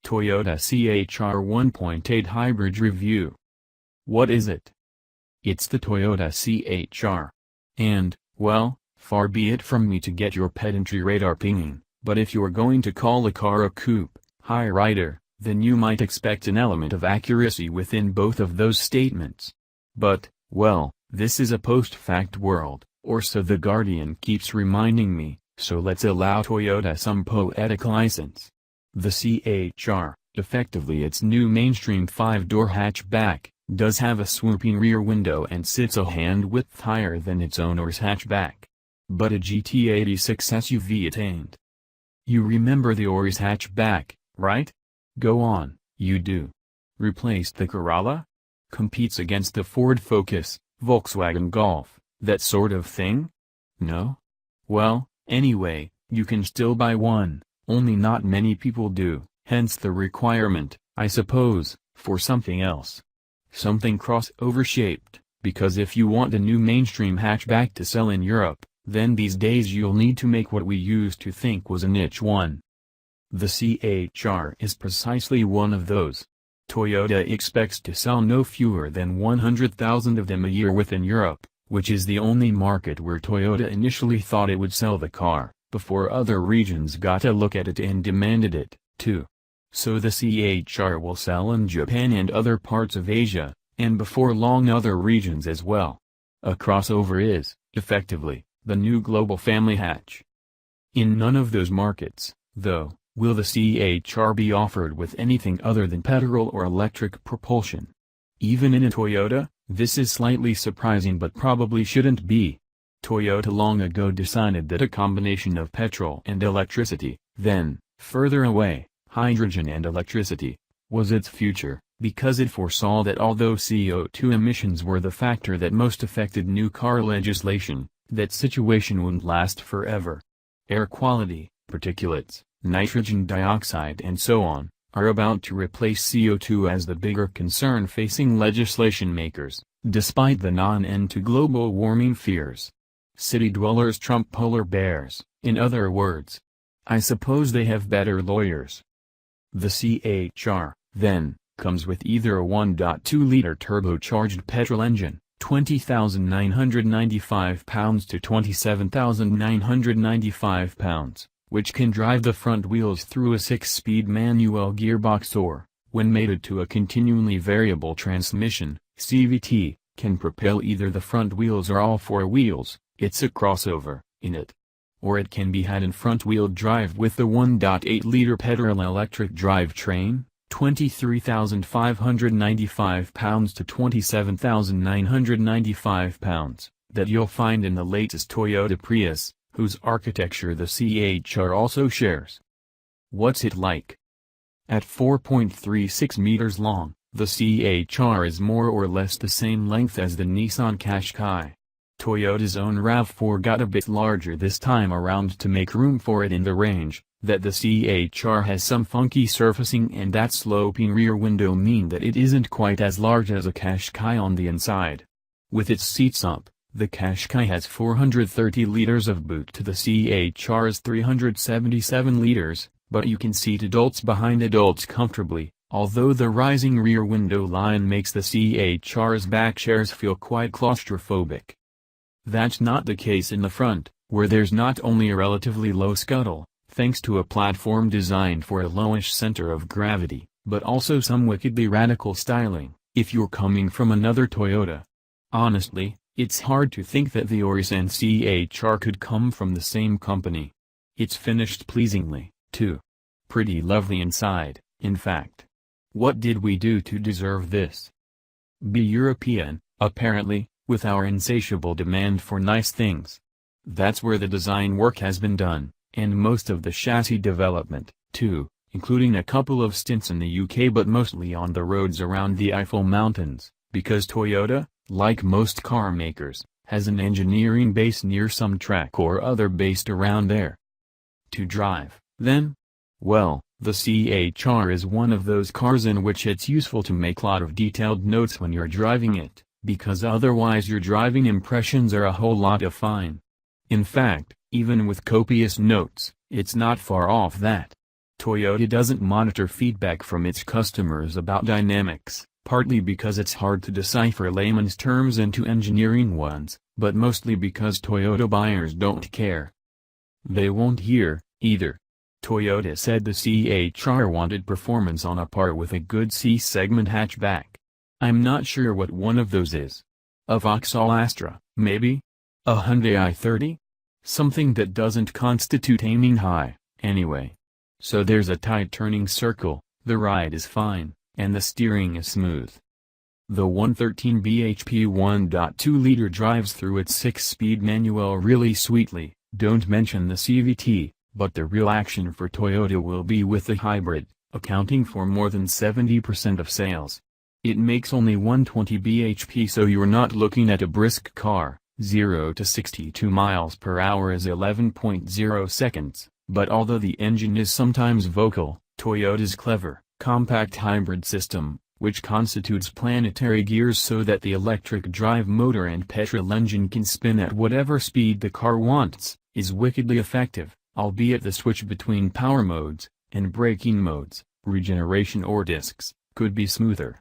Toyota CHR 1.8 Hybrid Review. What is it? It's the Toyota CHR. And, well, far be it from me to get your pedantry radar pinging, but if you're going to call a car a coupe, high rider, then you might expect an element of accuracy within both of those statements. But, well, this is a post-fact world, or so The Guardian keeps reminding me, so let's allow Toyota some poetic license. The CHR, effectively its new mainstream 5-door hatchback, does have a swooping rear window and sits a hand-width higher than its owner's hatchback. But a GT86 SUV it ain't. You remember the Auris hatchback, right? Go on, you do. Replaced the Corolla? Competes against the Ford Focus, Volkswagen Golf, that sort of thing? No? Well, anyway, you can still buy one, only not many people do, hence the requirement, I suppose, for something else. Something crossover-shaped, because if you want a new mainstream hatchback to sell in Europe, then these days you'll need to make what we used to think was a niche one. The CHR is precisely one of those. Toyota expects to sell no fewer than 100,000 of them a year within Europe, which is the only market where Toyota initially thought it would sell the car, before other regions got a look at it and demanded it, too. So the CHR will sell in Japan and other parts of Asia, and before long other regions as well. A crossover is, effectively, the new global family hatch. In none of those markets, though, will the CHR be offered with anything other than petrol or electric propulsion. Even in a Toyota, this is slightly surprising but probably shouldn't be. Toyota long ago decided that a combination of petrol and electricity, then, further away, hydrogen and electricity, was its future, because it foresaw that although CO2 emissions were the factor that most affected new car legislation, that situation wouldn't last forever. Air quality, particulates, nitrogen dioxide and so on, are about to replace CO2 as the bigger concern facing legislation makers, despite the non-end to global warming fears. City dwellers trump polar bears, in other words. I suppose they have better lawyers. The CHR, then, comes with either a 1.2-liter turbocharged petrol engine, £20,995 to £27,995, which can drive the front wheels through a 6-speed manual gearbox or, when mated to a continually variable transmission, CVT, can propel either the front wheels or all four wheels. It's a crossover, in it. Or it can be had in front-wheel drive with the 1.8-liter petrol-electric drivetrain, £23,595 to £27,995, that you'll find in the latest Toyota Prius, whose architecture the CHR also shares. What's it like? At 4.36 meters long, the CHR is more or less the same length as the Nissan Qashqai. Toyota's own RAV4 got a bit larger this time around to make room for it in the range. That the CHR has some funky surfacing and that sloping rear window mean that it isn't quite as large as a Qashqai on the inside. With its seats up, the Qashqai has 430 liters of boot to the CHR's 377 liters, but you can seat adults behind adults comfortably, although the rising rear window line makes the CHR's back chairs feel quite claustrophobic. That's not the case in the front, where there's not only a relatively low scuttle, thanks to a platform designed for a lowish center of gravity, but also some wickedly radical styling, if you're coming from another Toyota. Honestly, it's hard to think that the Auris and CHR could come from the same company. It's finished pleasingly, too. Pretty lovely inside, in fact. What did we do to deserve this? Be European, apparently, with our insatiable demand for nice things. That's where the design work has been done. And most of the chassis development, too, including a couple of stints in the UK but mostly on the roads around the Eifel Mountains, because Toyota, like most car makers, has an engineering base near some track or other based around there. To drive, then? Well, the CHR is one of those cars in which it's useful to make a lot of detailed notes when you're driving it, because otherwise your driving impressions are a whole lot of fine. In fact, even with copious notes, it's not far off that. Toyota doesn't monitor feedback from its customers about dynamics, partly because it's hard to decipher layman's terms into engineering ones, but mostly because Toyota buyers don't care. They won't hear, either. Toyota said the C-HR wanted performance on a par with a good C-segment hatchback. I'm not sure what one of those is. A Vauxhall Astra, maybe? A Hyundai i30? Something that doesn't constitute aiming high, anyway. So there's a tight turning circle, the ride is fine, and the steering is smooth. The 113 bhp 1.2-liter drives through its 6-speed manual really sweetly, don't mention the CVT, but the real action for Toyota will be with the hybrid, accounting for more than 70% of sales. It makes only 120 bhp, so you're not looking at a brisk car. 0 to 62 miles per hour is 11.0 seconds, but although the engine is sometimes vocal, Toyota's clever, compact hybrid system, which constitutes planetary gears so that the electric drive motor and petrol engine can spin at whatever speed the car wants, is wickedly effective, albeit the switch between power modes, and braking modes, regeneration or discs, could be smoother.